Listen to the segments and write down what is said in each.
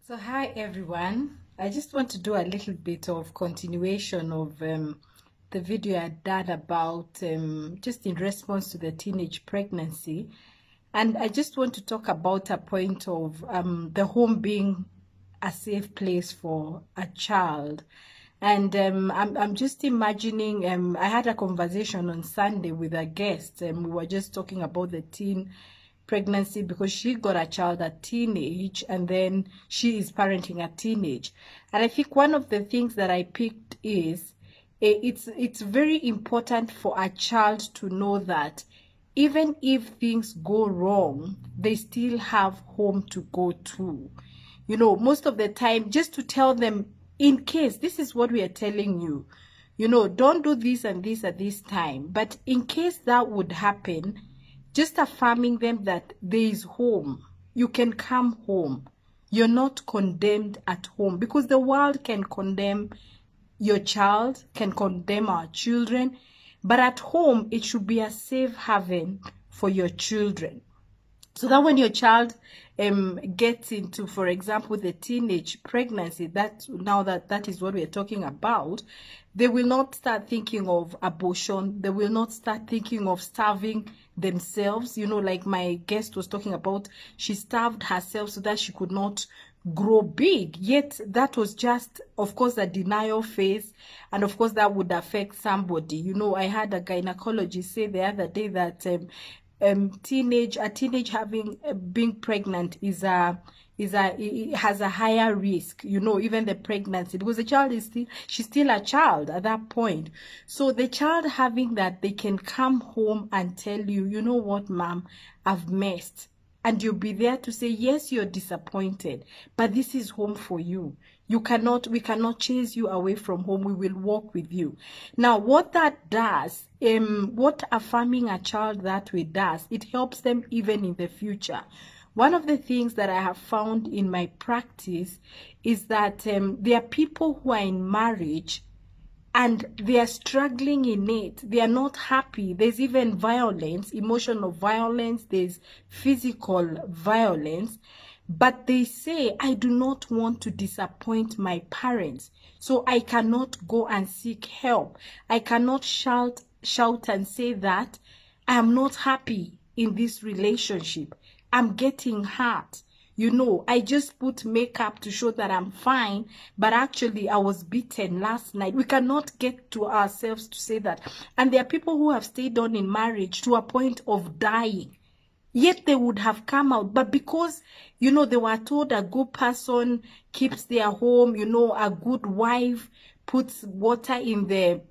So hi everyone. I just want to do a little bit of continuation of the video I did about just in response to the teenage pregnancy. And I just want to talk about a point of the home being a safe place for a child. And I'm just imagining, I had a conversation on Sunday with a guest, and we were just talking about the teen pregnancy because she got a child at teenage, and then she is parenting a teenage. And I think one of the things that I picked is it's very important for a child to know that even if things go wrong, they still have home to go to. You know, most of the time, just to tell them, in case this is what we are telling you, you know, don't do this and this at this time. But in case that would happen, just affirming them that there is home. You can come home. You're not condemned at home, because the world can condemn your child, can condemn our children. But at home, it should be a safe haven for your children. So that when your child gets into, for example, the teenage pregnancy, that is what we're talking about, they will not start thinking of abortion. They will not start thinking of starving themselves. You know, like my guest was talking about, she starved herself so that she could not grow big. Yet that was just, of course, a denial phase. And of course, that would affect somebody. You know, I had a gynecologist say the other day that teenage having being pregnant it has a higher risk, you know, even the pregnancy, because the child is she's still a child at that point. So the child having that, they can come home and tell you, you know what, mom, I've messed. And you'll be there to say, yes, you're disappointed, but this is home for you. We cannot chase you away from home. We will walk with you. Now, what that does, what affirming a child that way does, it helps them even in the future. One of the things that I have found in my practice is that there are people who are in marriage and they are struggling in it. They are not happy. There's even violence, emotional violence. There's physical violence. But they say, I do not want to disappoint my parents, so I cannot go and seek help. I cannot shout and say that I am not happy in this relationship. I'm getting hurt. You know, I just put makeup to show that I'm fine, but actually I was beaten last night. We cannot get to ourselves to say that. And there are people who have stayed on in marriage to a point of dying. Yet they would have come out. But because, you know, they were told a good person keeps their home, you know, a good wife puts water in their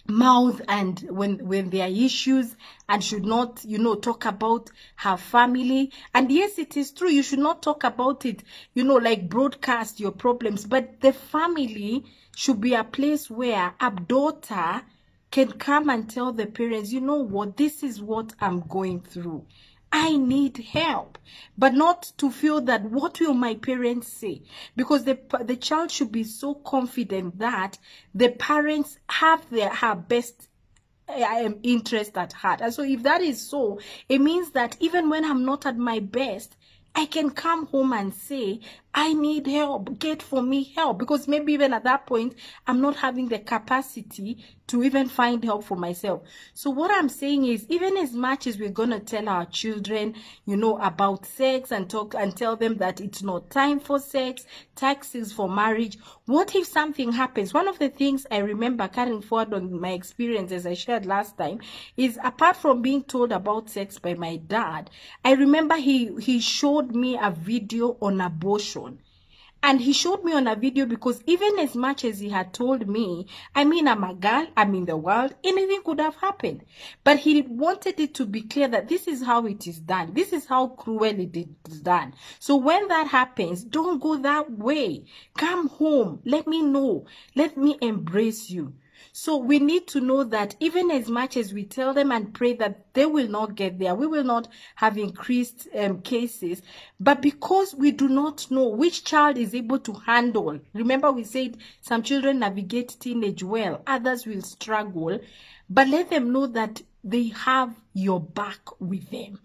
mouth and when there are issues, and should not, you know, talk about her family. And yes, it is true, you should not talk about it, you know, like broadcast your problems, but the family should be a place where a daughter can come and tell the parents, you know what, this is what I'm going through. I need help, but not to feel that what will my parents say, because the child should be so confident that the parents have her best interest at heart. And so if that is so, it means that even when I'm not at my best, I can come home and say, I need help, get for me help, because maybe even at that point, I'm not having the capacity to even find help for myself. So what I'm saying is, even as much as we're going to tell our children, you know, about sex and talk and tell them that it's not time for sex, taxes for marriage, what if something happens? One of the things I remember carrying forward on my experience, as I shared last time, is apart from being told about sex by my dad, I remember he showed me a video on abortion. And he showed me on a video because even as much as he had told me, I mean, I'm a girl, I'm in the world, anything could have happened. But he wanted it to be clear that this is how it is done. This is how cruel it is done. So when that happens, don't go that way. Come home. Let me know. Let me embrace you. So we need to know that even as much as we tell them and pray that they will not get there, we will not have increased cases, but because we do not know which child is able to handle. Remember, we said some children navigate teenage well, others will struggle, but let them know that they have your back with them.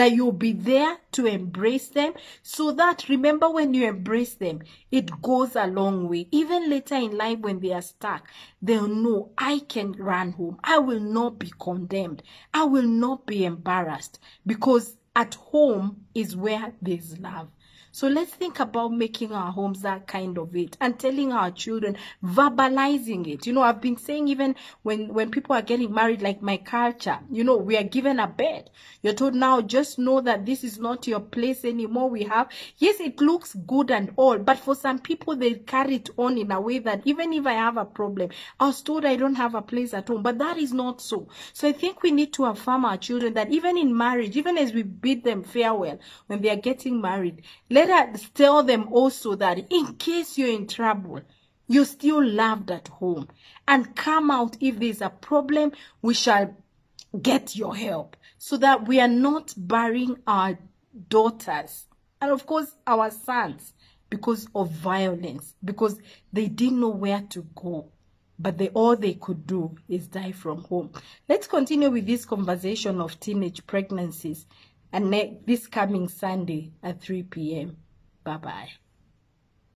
that you'll be there to embrace them, so that, remember, when you embrace them, it goes a long way. Even later in life when they are stuck, they'll know, I can run home. I will not be condemned. I will not be embarrassed, because at home is where there's love. So let's think about making our homes that kind of it, and telling our children, verbalizing it. You know, I've been saying, even when people are getting married, like my culture, you know, we are given a bed. You're told, now just know that this is not your place anymore. We have, yes, it looks good and all, but for some people, they carry it on in a way that even if I have a problem, I was told I don't have a place at home, but that is not so. So I think we need to affirm our children that even in marriage, even as we bid them farewell when they are getting married, let us tell them also that in case you're in trouble, you're still loved at home, and come out if there's a problem, we shall get your help, so that we are not burying our daughters and of course our sons because of violence, because they didn't know where to go, but all they could do is die from home. Let's continue with this conversation of teenage pregnancies, and this coming Sunday at 3 p.m. Bye-bye.